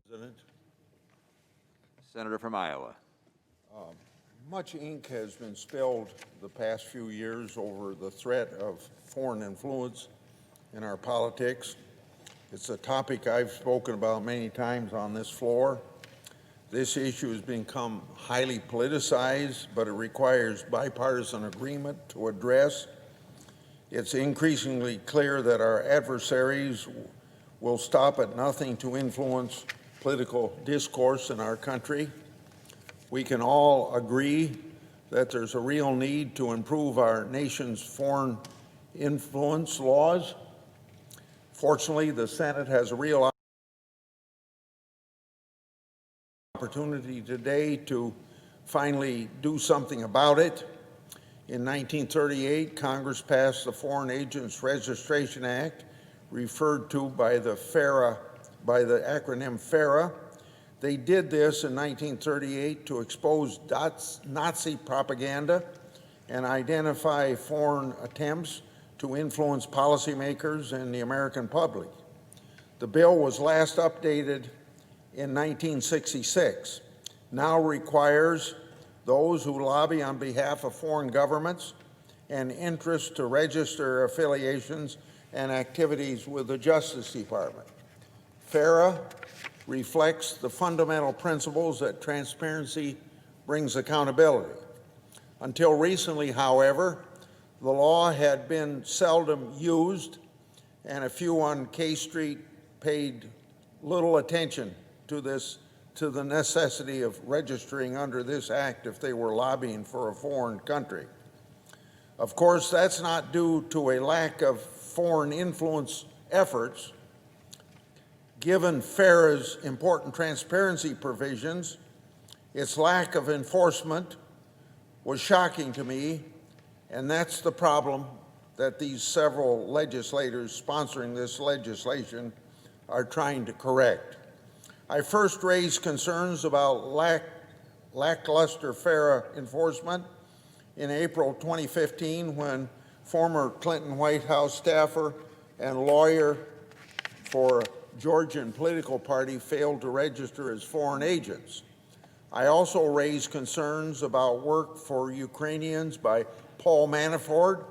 President. Senator from Iowa. Much ink has been spilled the past few years over the threat of foreign influence in our politics. It's a topic I've spoken about many times on this floor. This issue has become highly politicized, but it requires bipartisan agreement to address. It's increasingly clear that our adversaries will stop at nothing to influence political discourse in our country. We can all agree that there's a real need to improve our nation's foreign influence laws. Fortunately, the Senate has a real opportunity today to finally do something about it. In 1938, Congress passed the Foreign Agents Registration Act, referred to by the acronym FARA. They did this in 1938 to expose Nazi propaganda and identify foreign attempts to influence policymakers and the American public. The bill was last updated in 1966, now requires those who lobby on behalf of foreign governments and interests to register affiliations and activities with the Justice Department. FARA reflects the fundamental principles that transparency brings accountability. Until recently, however, the law had been seldom used, and a few on K Street paid little attention to the necessity of registering under this act if they were lobbying for a foreign country. Of course, that's not due to a lack of foreign influence efforts. Given FARA's important transparency provisions, its lack of enforcement was shocking to me, and that's the problem that these several legislators sponsoring this legislation are trying to correct. I first raised concerns about lackluster FARA enforcement in April 2015 when former Clinton White House staffer and lawyer for Georgian political party failed to register as foreign agents. I also raised concerns about work for Ukrainians by Paul Manafort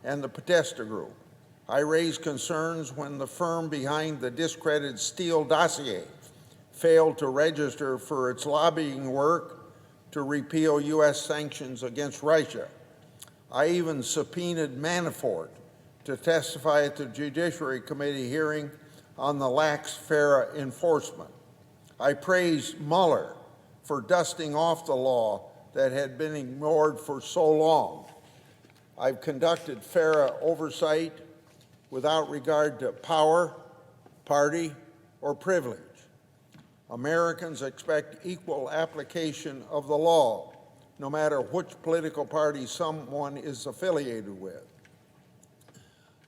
and the Podesta Group. I raised concerns when the firm behind the discredited Steele Dossier failed to register for its lobbying work to repeal U.S. sanctions against Russia. I even subpoenaed Manafort to testify at the Judiciary Committee hearing on the lax FARA enforcement. I praised Mueller for dusting off the law that had been ignored for so long. I've conducted FARA oversight without regard to power, party, or privilege. Americans expect equal application of the law, no matter which political party someone is affiliated with.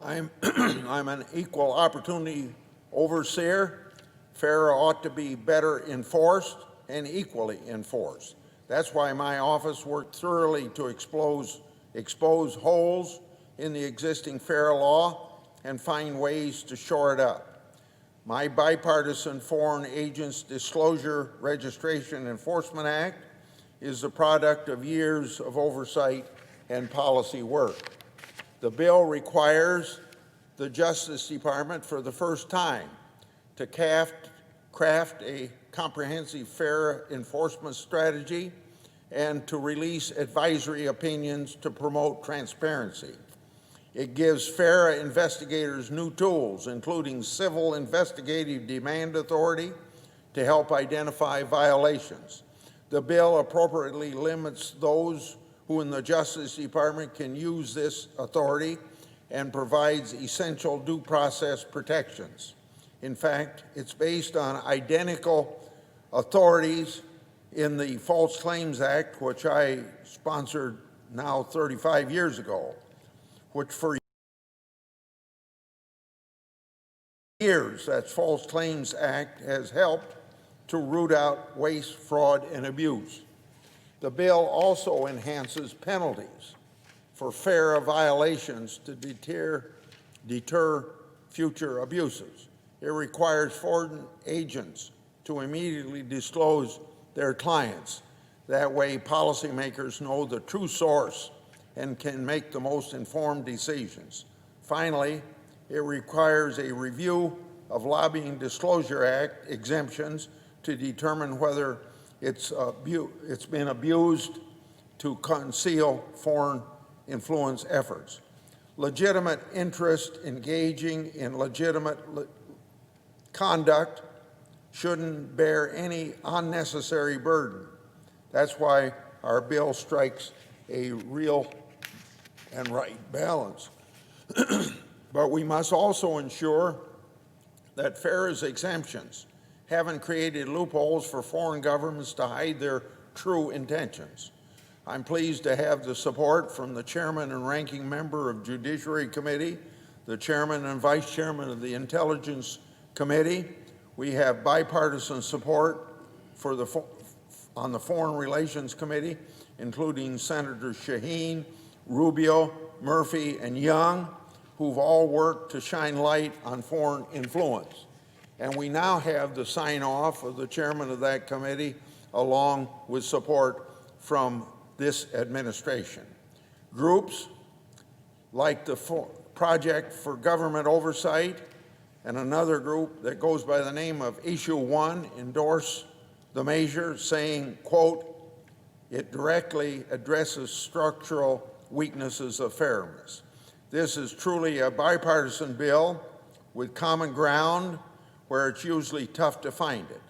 I'm an equal opportunity overseer. FARA ought to be better enforced and equally enforced. That's why my office worked thoroughly to expose holes in the existing FARA law and find ways to shore it up. My bipartisan Foreign Agents Disclosure Registration Enforcement Act is the product of years of oversight and policy work. The bill requires the Justice Department for the first time to craft a comprehensive FARA enforcement strategy and to release advisory opinions to promote transparency. It gives FARA investigators new tools, including civil investigative demand authority, to help identify violations. The bill appropriately limits those who in the Justice Department can use this authority and provides essential due process protections. In fact, it's based on identical authorities in the False Claims Act, which I sponsored now 35 years ago, which for years, that False Claims Act has helped to root out waste, fraud, and abuse. The bill also enhances penalties for FARA violations to deter future abuses. It requires foreign agents to immediately disclose their clients. That way, policymakers know the true source and can make the most informed decisions. Finally, it requires a review of Lobbying Disclosure Act exemptions to determine whether it's been abused to conceal foreign influence efforts. Legitimate interest engaging in legitimate conduct shouldn't bear any unnecessary burden. That's why our bill strikes a real and right balance. But we must also ensure that FAIR's exemptions haven't created loopholes for foreign governments to hide their true intentions. I'm pleased to have the support from the chairman and ranking member of Judiciary Committee, the chairman and vice chairman of the Intelligence Committee. We have bipartisan support for on the Foreign Relations Committee, including Senators Shaheen, Rubio, Murphy, and Young, who've all worked to shine light on foreign influence. And we now have the sign-off of the chairman of that committee, along with support from this administration. Groups like the Project for Government Oversight and another group that goes by the name of Issue One endorse the measure, saying, quote, it directly addresses structural weaknesses of fairness. This is truly a bipartisan bill with common ground where it's usually tough to find it.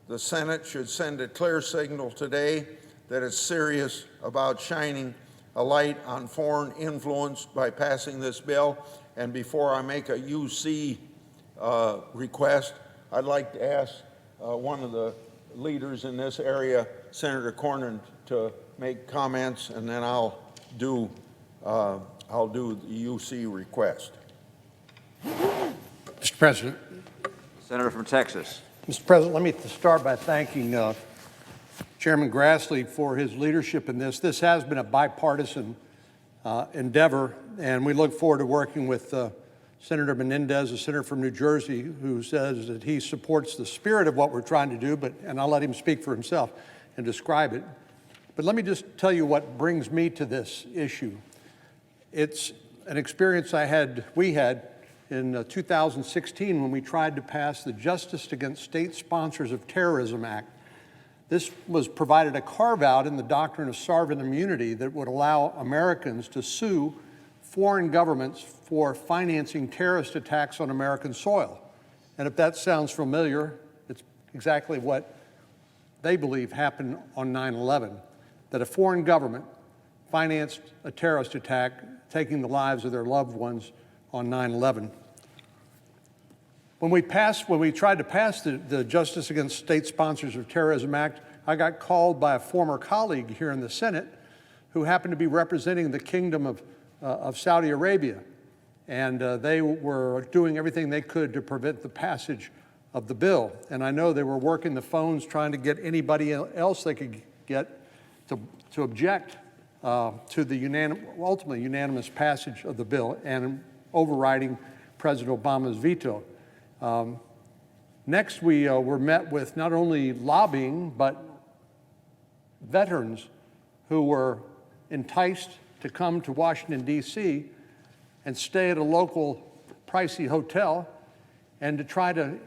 The Senate should send a clear signal today that it's serious about shining a light on foreign influence by passing this bill. And before I make a UC request, I'd like to ask one of the leaders in this area, Senator Cornyn, to make comments, and then I'll do the UC request. Mr. President. Senator from Texas. Mr. President, let me start by thanking Chairman Grassley for his leadership in this. This has been a bipartisan endeavor, and we look forward to working with Senator Menendez, a senator from New Jersey, who says that he supports the spirit of what we're trying to do, and I'll let him speak for himself and describe it. But let me just tell you what brings me to this issue. It's an experience we had in 2016 when we tried to pass the Justice Against State Sponsors of Terrorism Act. This was provided a carve-out in the doctrine of sovereign immunity that would allow Americans to sue foreign governments for financing terrorist attacks on American soil. And if that sounds familiar, it's exactly what they believe happened on 9/11, that a foreign government financed a terrorist attack, taking the lives of their loved ones on 9/11. When we tried to pass the Justice Against State Sponsors of Terrorism Act, I got called by a former colleague here in the Senate who happened to be representing the Kingdom of Saudi Arabia. And they were doing everything they could to prevent the passage of the bill. And I know they were working the phones trying to get anybody else they could get to object to the ultimately unanimous passage of the bill and overriding President Obama's veto. Next, we were met with not only lobbying, but veterans who were enticed to come to Washington, D.C. and stay at a local pricey hotel and to try to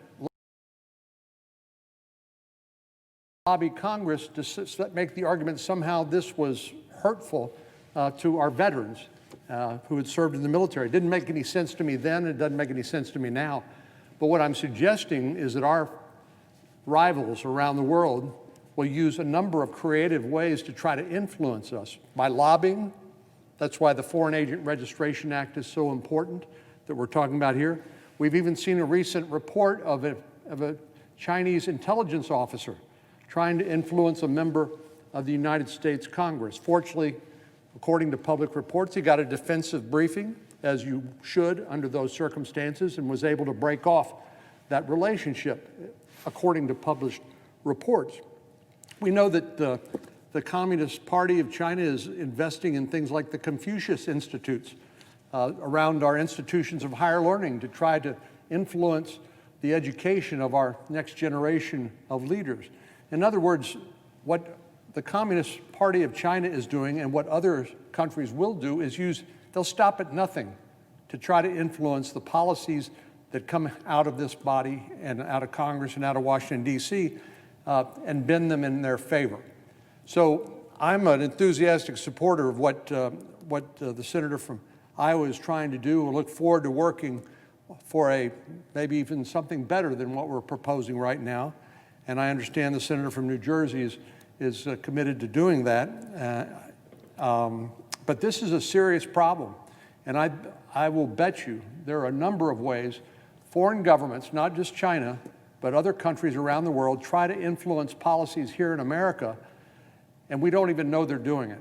lobby Congress to make the argument somehow this was hurtful to our veterans who had served in the military. It didn't make any sense to me then, and it doesn't make any sense to me now. But what I'm suggesting is that our rivals around the world will use a number of creative ways to try to influence us by lobbying. That's why the Foreign Agent Registration Act is so important that we're talking about here. We've even seen a recent report of a Chinese intelligence officer trying to influence a member of the United States Congress. Fortunately, according to public reports, he got a defensive briefing, as you should under those circumstances, and was able to break off that relationship, according to published reports. We know that the Communist Party of China is investing in things like the Confucius Institutes around our institutions of higher learning to try to influence the education of our next generation of leaders. In other words, what the Communist Party of China is doing and what other countries will do is they'll stop at nothing to try to influence the policies that come out of this body and out of Congress and out of Washington, D.C., and bend them in their favor. So I'm an enthusiastic supporter of what the senator from Iowa is trying to do. I look forward to working for maybe even something better than what we're proposing right now. And I understand the senator from New Jersey is committed to doing that. But this is a serious problem. And I will bet you there are a number of ways foreign governments, not just China, but other countries around the world, try to influence policies here in America, and we don't even know they're doing it.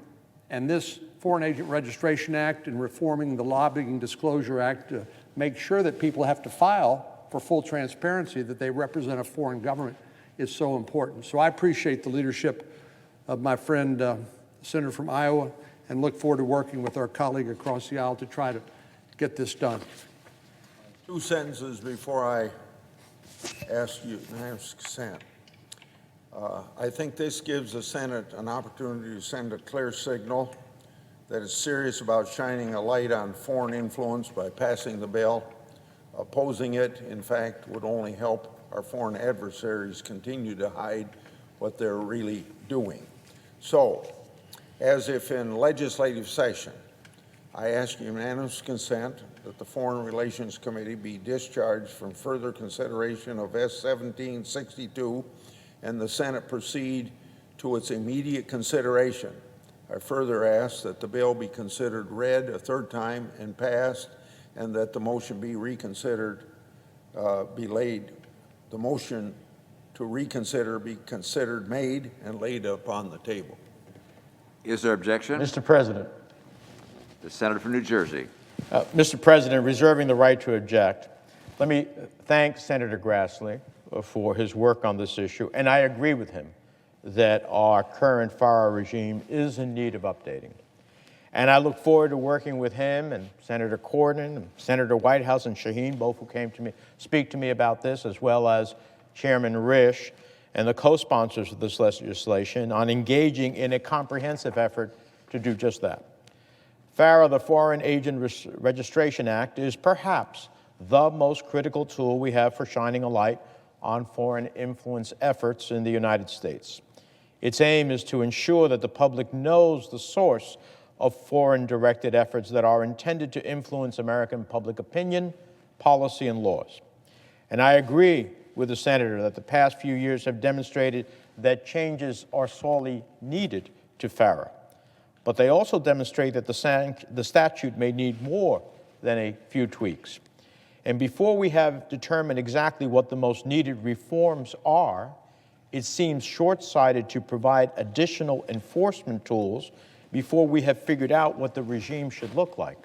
And this Foreign Agent Registration Act and reforming the Lobbying Disclosure Act to make sure that people have to file for full transparency that they represent a foreign government is so important. So I appreciate the leadership of my friend, Senator from Iowa, and look forward to working with our colleague across the aisle to try to get this done. 2 sentences before I ask consent. I think this gives the Senate an opportunity to send a clear signal that it's serious about shining a light on foreign influence by passing the bill. Opposing it, in fact, would only help our foreign adversaries continue to hide what they're really doing. So, as if in legislative session, I ask unanimous consent that the Foreign Relations Committee be discharged from further consideration of S-1762 and the Senate proceed to its immediate consideration. I further ask that the bill be considered read a 3rd time and passed, and that the motion be reconsidered, the motion to reconsider be considered made and laid upon the table. Is there objection? Mr. President. The senator from New Jersey. Mr. President, reserving the right to object, let me thank Senator Grassley for his work on this issue, and I agree with him that our current FARA regime is in need of updating. And I look forward to working with him and Senator Corden and Senator Whitehouse and Shaheen, both who came to me, speak to me about this, as well as Chairman Risch and the co-sponsors of this legislation on engaging in a comprehensive effort to do just that. FARA, the Foreign Agent Registration Act, is perhaps the most critical tool we have for shining a light on foreign influence efforts in the United States. Its aim is to ensure that the public knows the source of foreign-directed efforts that are intended to influence American public opinion, policy, and laws. And I agree with the senator that the past few years have demonstrated that changes are sorely needed to FARA. But they also demonstrate that the statute may need more than a few tweaks. And before we have determined exactly what the most needed reforms are, it seems short-sighted to provide additional enforcement tools before we have figured out what the regime should look like.